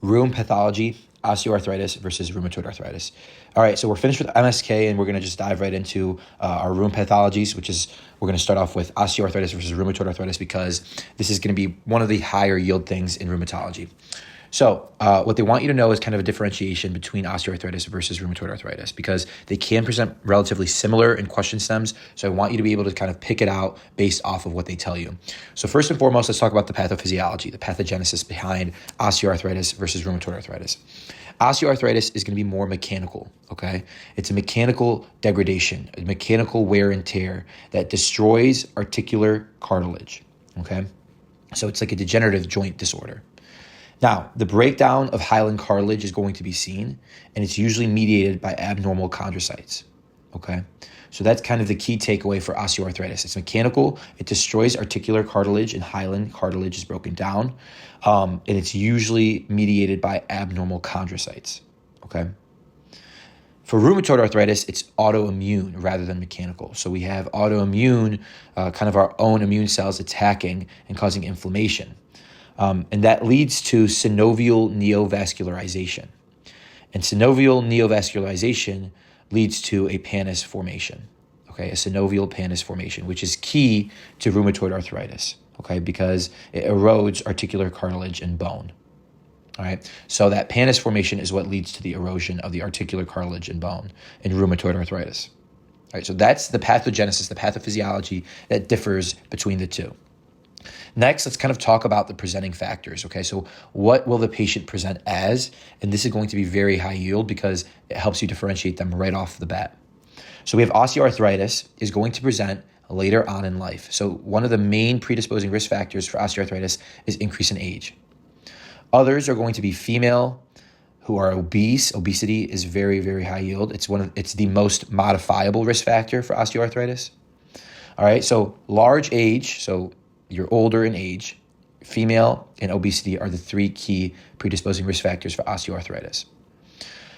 Rheum pathology, osteoarthritis versus rheumatoid arthritis. All right, so we're finished with MSK, and we're going to just dive right into our Rheum pathologies, which is we're going to start off with osteoarthritis versus rheumatoid arthritis because this is going to be one of the higher yield things in rheumatology. So what they want you to know is kind of a differentiation between osteoarthritis versus rheumatoid arthritis because they can present relatively similar in question stems. So I want you to be able to kind of pick it out based off of what they tell you. So first and foremost, let's talk about the pathophysiology, the pathogenesis behind osteoarthritis versus rheumatoid arthritis. Osteoarthritis is going to be more mechanical, okay? It's a mechanical degradation, a mechanical wear and tear that destroys articular cartilage, okay? So it's like a degenerative joint disorder. Now, the breakdown of hyaline cartilage is going to be seen, and it's usually mediated by abnormal chondrocytes, okay? So that's kind of the key takeaway for osteoarthritis. It's mechanical, it destroys articular cartilage, and hyaline cartilage is broken down, and it's usually mediated by abnormal chondrocytes, okay? For rheumatoid arthritis, it's autoimmune rather than mechanical. So we have autoimmune, kind of our own immune cells attacking and causing inflammation. And that leads to synovial neovascularization. And synovial neovascularization leads to a pannus formation, okay, a synovial pannus formation, which is key to rheumatoid arthritis, okay, because it erodes articular cartilage and bone. All right, so that pannus formation is what leads to the erosion of the articular cartilage and bone in rheumatoid arthritis. All right, so that's the pathogenesis, the pathophysiology that differs between the two. Next, let's kind of talk about the presenting factors, okay? So what will the patient present as? And this is going to be very high yield because it helps you differentiate them right off the bat. So we have osteoarthritis is going to present later on in life. So one of the main predisposing risk factors for osteoarthritis is increase in age. Others are going to be female who are obese. Obesity is very, very high yield. It's the most modifiable risk factor for osteoarthritis. All right, so large age, so you're older in age, female, and obesity are the three key predisposing risk factors for osteoarthritis.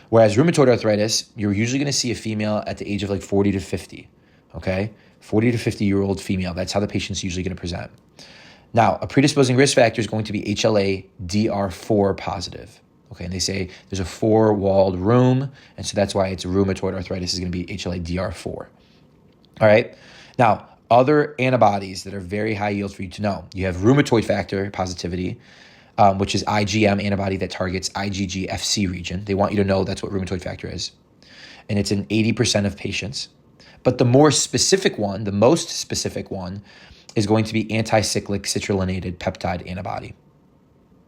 Whereas rheumatoid arthritis, you're usually going to see a female at the age of like 40 to 50, okay? 40 to 50-year-old female. That's how the patient's usually going to present. Now, a predisposing risk factor is going to be HLA-DR4 positive, okay? And they say there's a four-walled rheum, and so that's why it's rheumatoid arthritis is going to be HLA-DR4, all right? Now, other antibodies that are very high yield for you to know. You have rheumatoid factor positivity, which is IgM antibody that targets IgG-Fc region. They want you to know that's what rheumatoid factor is. And it's in 80% of patients. But the most specific one is going to be anti-cyclic citrullonated peptide antibody.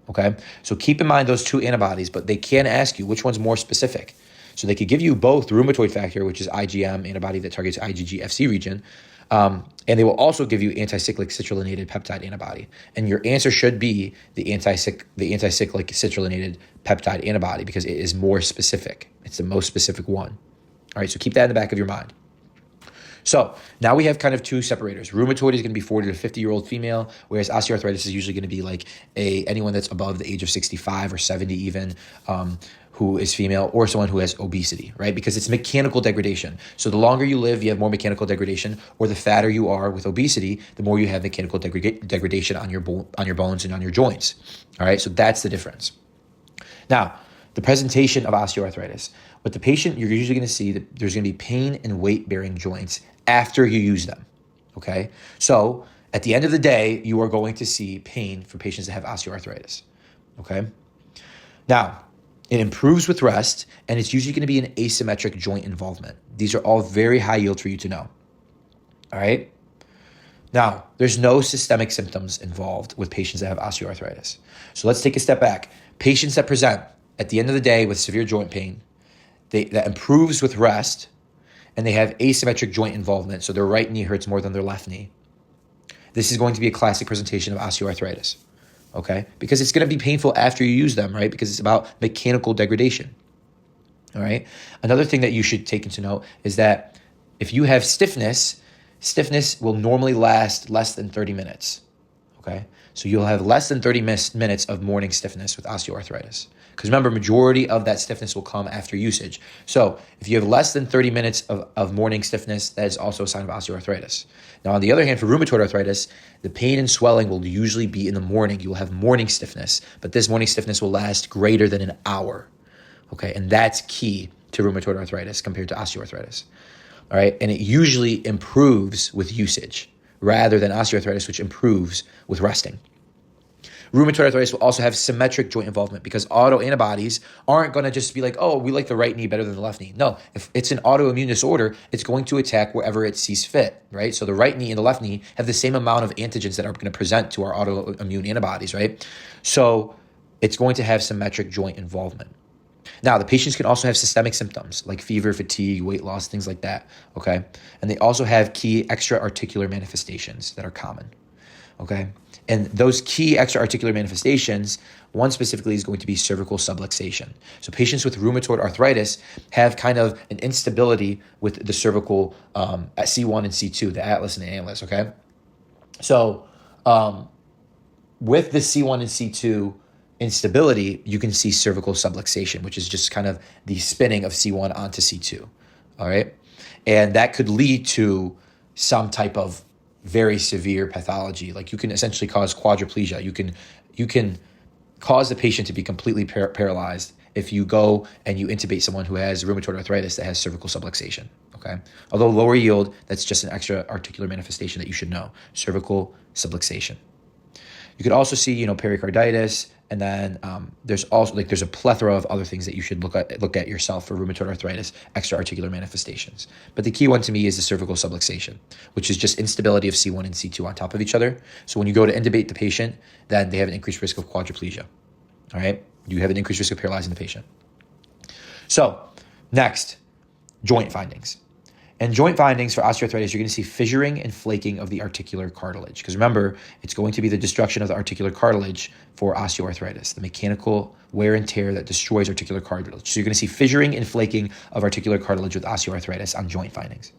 Okay? So keep in mind those two antibodies, but they can ask you which one's more specific. So they could give you both rheumatoid factor, which is IgM antibody that targets IgG-Fc region, and they will also give you anti-cyclic citrullonated peptide antibody. And your answer should be the anti-cyclic citrullonated peptide antibody because it is more specific. It's the most specific one. All right, so keep that in the back of your mind. So now we have kind of two separators. Rheumatoid is going to be 40 to 50-year-old female, whereas osteoarthritis is usually going to be like anyone that's above the age of 65 or 70 even, who is female, or someone who has obesity, right? Because it's mechanical degradation. So the longer you live, you have more mechanical degradation, or the fatter you are with obesity, the more you have mechanical degradation on your bones and on your joints. All right, so that's the difference. Now, the presentation of osteoarthritis. With the patient, you're usually going to see that there's going to be pain in weight-bearing joints after you use them, okay? So at the end of the day, you are going to see pain for patients that have osteoarthritis, okay? Now, it improves with rest, and it's usually going to be an asymmetric joint involvement. These are all very high yield for you to know, all right? Now, there's no systemic symptoms involved with patients that have osteoarthritis. So let's take a step back. Patients that present at the end of the day with severe joint pain, that improves with rest, and they have asymmetric joint involvement, so their right knee hurts more than their left knee. This is going to be a classic presentation of osteoarthritis, okay? Because it's going to be painful after you use them, right? Because it's about mechanical degradation, all right? Another thing that you should take into note is that if you have stiffness will normally last less than 30 minutes, okay? So you'll have less than 30 minutes of morning stiffness with osteoarthritis. Because remember, majority of that stiffness will come after usage. So if you have less than 30 minutes of morning stiffness, that is also a sign of osteoarthritis. Now, on the other hand, for rheumatoid arthritis, the pain and swelling will usually be in the morning. You will have morning stiffness, but this morning stiffness will last greater than an hour. Okay, and that's key to rheumatoid arthritis compared to osteoarthritis. All right, and it usually improves with usage rather than osteoarthritis, which improves with resting. Rheumatoid arthritis will also have symmetric joint involvement because autoantibodies aren't going to just be like, oh, we like the right knee better than the left knee. No, if it's an autoimmune disorder, it's going to attack wherever it sees fit, right? So the right knee and the left knee have the same amount of antigens that are going to present to our autoimmune antibodies, right? So it's going to have symmetric joint involvement. Now, the patients can also have systemic symptoms like fever, fatigue, weight loss, things like that, okay? And they also have key extra-articular manifestations that are common, okay? And those key extra-articular manifestations, one specifically is going to be cervical subluxation. So patients with rheumatoid arthritis have kind of an instability with the cervical at C1 and C2, the atlas and the annulus, okay? So with the C1 and C2 instability, you can see cervical subluxation, which is just kind of the spinning of C1 onto C2, all right? And that could lead to some type of very severe pathology. Like you can essentially cause quadriplegia. You can cause the patient to be completely paralyzed if you go and you intubate someone who has rheumatoid arthritis that has cervical subluxation, okay? Although lower yield, that's just an extra articular manifestation that you should know, cervical subluxation. You could also see, pericarditis, and then there's also there's a plethora of other things that you should look at yourself for rheumatoid arthritis, extra articular manifestations. But the key one to me is the cervical subluxation, which is just instability of C1 and C2 on top of each other. So when you go to intubate the patient, then they have an increased risk of quadriplegia. All right, you have an increased risk of paralyzing the patient. So next, joint findings. And joint findings for osteoarthritis, you're going to see fissuring and flaking of the articular cartilage. Because remember, it's going to be the destruction of the articular cartilage for osteoarthritis, the mechanical wear and tear that destroys articular cartilage. So you're going to see fissuring and flaking of articular cartilage with osteoarthritis on joint findings.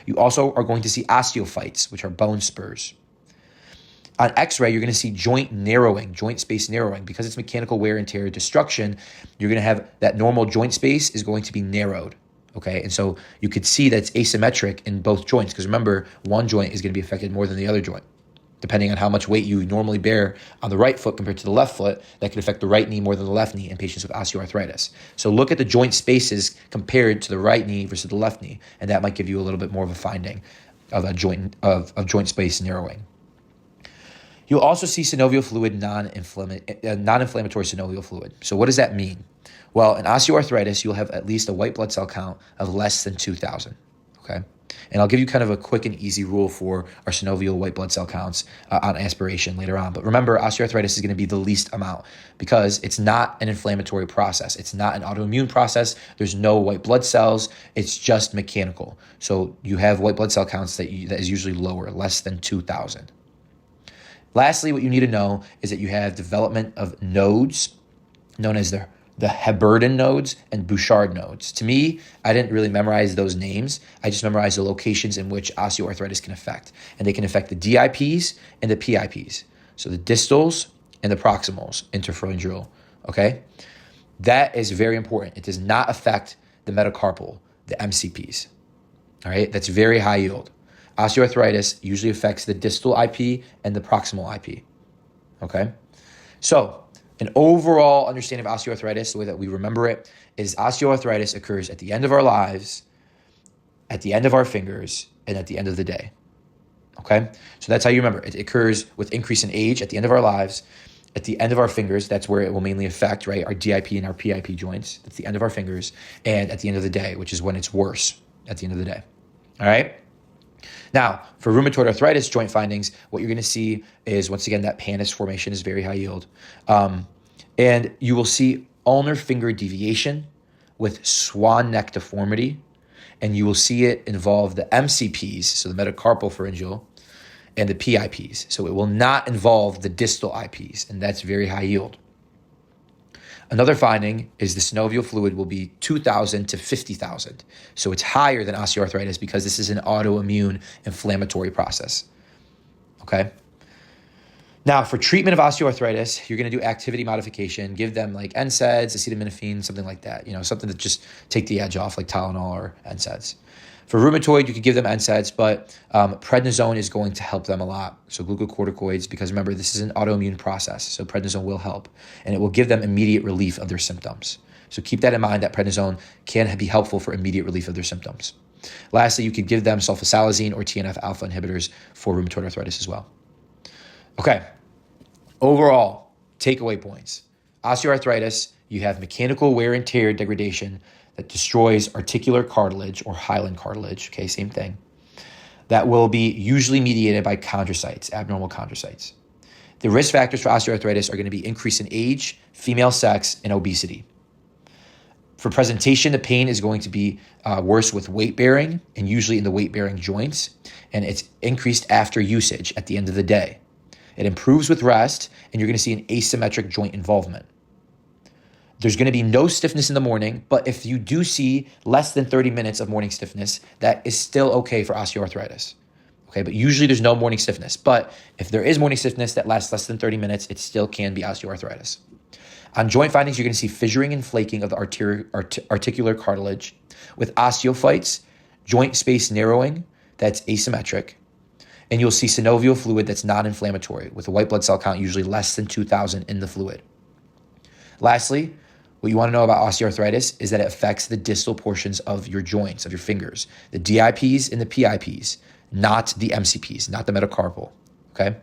You also are going to see osteophytes, which are bone spurs. On x-ray, you're going to see joint narrowing, joint space narrowing. Because it's mechanical wear and tear destruction, you're going to have that normal joint space is going to be narrowed. Okay, and so you could see that's asymmetric in both joints because remember, one joint is going to be affected more than the other joint. Depending on how much weight you normally bear on the right foot compared to the left foot, that could affect the right knee more than the left knee in patients with osteoarthritis. So look at the joint spaces compared to the right knee versus the left knee, and that might give you a little bit more of a finding of a joint joint space narrowing. You'll also see synovial fluid, non-inflammatory synovial fluid. So what does that mean? Well, in osteoarthritis, you'll have at least a white blood cell count of less than 2,000, okay? And I'll give you kind of a quick and easy rule for our synovial white blood cell counts on aspiration later on. But remember, osteoarthritis is going to be the least amount because it's not an inflammatory process. It's not an autoimmune process. There's no white blood cells. It's just mechanical. So you have white blood cell counts that is usually lower, less than 2,000. Lastly, what you need to know is that you have development of nodes known as the Heberden nodes and Bouchard nodes. To me, I didn't really memorize those names. I just memorized the locations in which osteoarthritis can affect. And they can affect the DIPs and the PIPs. So the distals and the proximals, interpharyngeal, okay? That is very important. It does not affect the metacarpal, the MCPs, all right? That's very high yield. Osteoarthritis usually affects the distal IP and the proximal IP, okay? So an overall understanding of osteoarthritis, the way that we remember it, is osteoarthritis occurs at the end of our lives, at the end of our fingers, and at the end of the day, okay? So that's how you remember it. It occurs with increase in age at the end of our lives, at the end of our fingers, that's where it will mainly affect, right, our DIP and our PIP joints. That's the end of our fingers, and at the end of the day, which is when it's worse at the end of the day, all right? Now, for rheumatoid arthritis joint findings, what you're going to see is, once again, that pannus formation is very high yield. And you will see ulnar finger deviation with swan neck deformity. And you will see it involve the MCPs, so the metacarpal pharyngeal, and the PIPs. So it will not involve the distal IPs, and that's very high yield. Another finding is the synovial fluid will be 2,000 to 50,000. So it's higher than osteoarthritis because this is an autoimmune inflammatory process, okay? Now, for treatment of osteoarthritis, you're going to do activity modification. Give them like NSAIDs, acetaminophen, something like that. Something to just take the edge off, like Tylenol or NSAIDs. For rheumatoid, you could give them NSAIDs, but prednisone is going to help them a lot. So glucocorticoids, because remember, this is an autoimmune process, so prednisone will help, and it will give them immediate relief of their symptoms. So keep that in mind, that prednisone can be helpful for immediate relief of their symptoms. Lastly, you could give them sulfasalazine or TNF-alpha inhibitors for rheumatoid arthritis as well. Okay, overall, takeaway points. Osteoarthritis, you have mechanical wear and tear degradation that destroys articular cartilage or hyaline cartilage, okay, same thing. That will be usually mediated by chondrocytes, abnormal chondrocytes. The risk factors for osteoarthritis are going to be increase in age, female sex, and obesity. For presentation, the pain is going to be worse with weight bearing and usually in the weight bearing joints, and it's increased after usage at the end of the day. It improves with rest, and you're going to see an asymmetric joint involvement. There's going to be no stiffness in the morning, but if you do see less than 30 minutes of morning stiffness, that is still okay for osteoarthritis. Okay, but usually there's no morning stiffness. But if there is morning stiffness that lasts less than 30 minutes, it still can be osteoarthritis. On joint findings, you're going to see fissuring and flaking of the articular cartilage. With osteophytes, joint space narrowing, that's asymmetric. And you'll see synovial fluid that's non-inflammatory, with a white blood cell count usually less than 2,000 in the fluid. Lastly, what you want to know about osteoarthritis is that it affects the distal portions of your joints, of your fingers, the DIPs and the PIPs, not the MCPs, not the metacarpal, okay?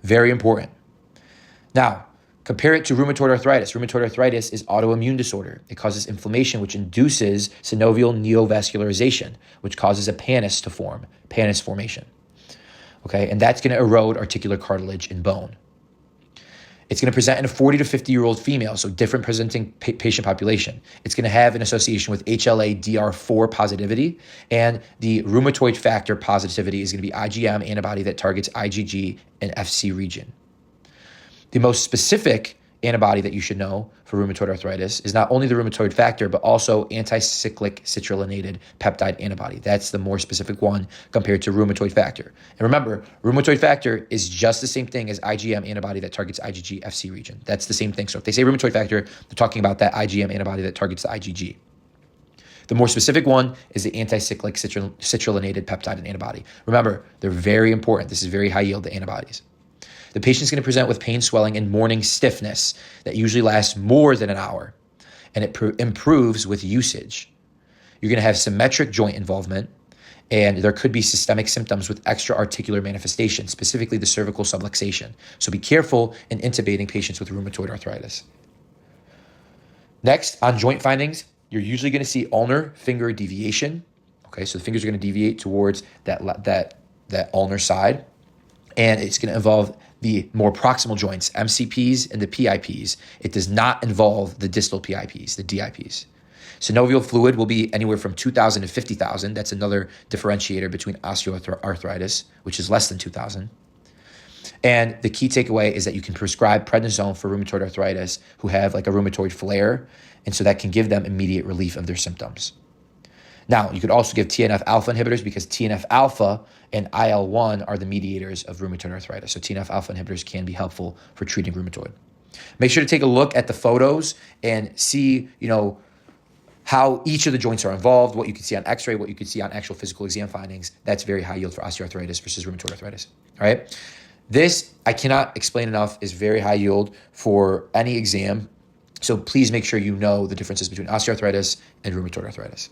Very important. Now, compare it to rheumatoid arthritis. Rheumatoid arthritis is autoimmune disorder. It causes inflammation, which induces synovial neovascularization, which causes a pannus to form, pannus formation, okay? And that's going to erode articular cartilage and bone. It's going to present in a 40 to 50-year-old female, so different presenting patient population. It's going to have an association with HLA-DR4 positivity, and the rheumatoid factor positivity is going to be IgM antibody that targets IgG and FC region. The most specific antibody that you should know for rheumatoid arthritis is not only the rheumatoid factor, but also anti-cyclic citrullonated peptide antibody. That's the more specific one compared to rheumatoid factor. And remember, rheumatoid factor is just the same thing as IgM antibody that targets IgG FC region. That's the same thing. So if they say rheumatoid factor, they're talking about that IgM antibody that targets the IgG. The more specific one is the anti-cyclic citrullonated peptide antibody. Remember, they're very important. This is very high yield, the antibodies. The patient's going to present with pain, swelling, and morning stiffness that usually lasts more than an hour, and it improves with usage. You're going to have symmetric joint involvement, and there could be systemic symptoms with extra articular manifestations, specifically the cervical subluxation. So be careful in intubating patients with rheumatoid arthritis. Next, on joint findings, you're usually going to see ulnar finger deviation. Okay, so the fingers are going to deviate towards that ulnar side, and it's going to involve the more proximal joints, MCPs and the PIPs. It does not involve the distal PIPs, the DIPs. Synovial fluid will be anywhere from 2,000 to 50,000. That's another differentiator between osteoarthritis, which is less than 2,000. And the key takeaway is that you can prescribe prednisone for rheumatoid arthritis who have like a rheumatoid flare, and so that can give them immediate relief of their symptoms. Now, you could also give TNF-alpha inhibitors because TNF-alpha and IL-1 are the mediators of rheumatoid arthritis. So TNF-alpha inhibitors can be helpful for treating rheumatoid. Make sure to take a look at the photos and see, how each of the joints are involved, what you can see on x-ray, what you can see on actual physical exam findings. That's very high yield for osteoarthritis versus rheumatoid arthritis. All right. This, I cannot explain enough, is very high yield for any exam. So please make sure you know the differences between osteoarthritis and rheumatoid arthritis.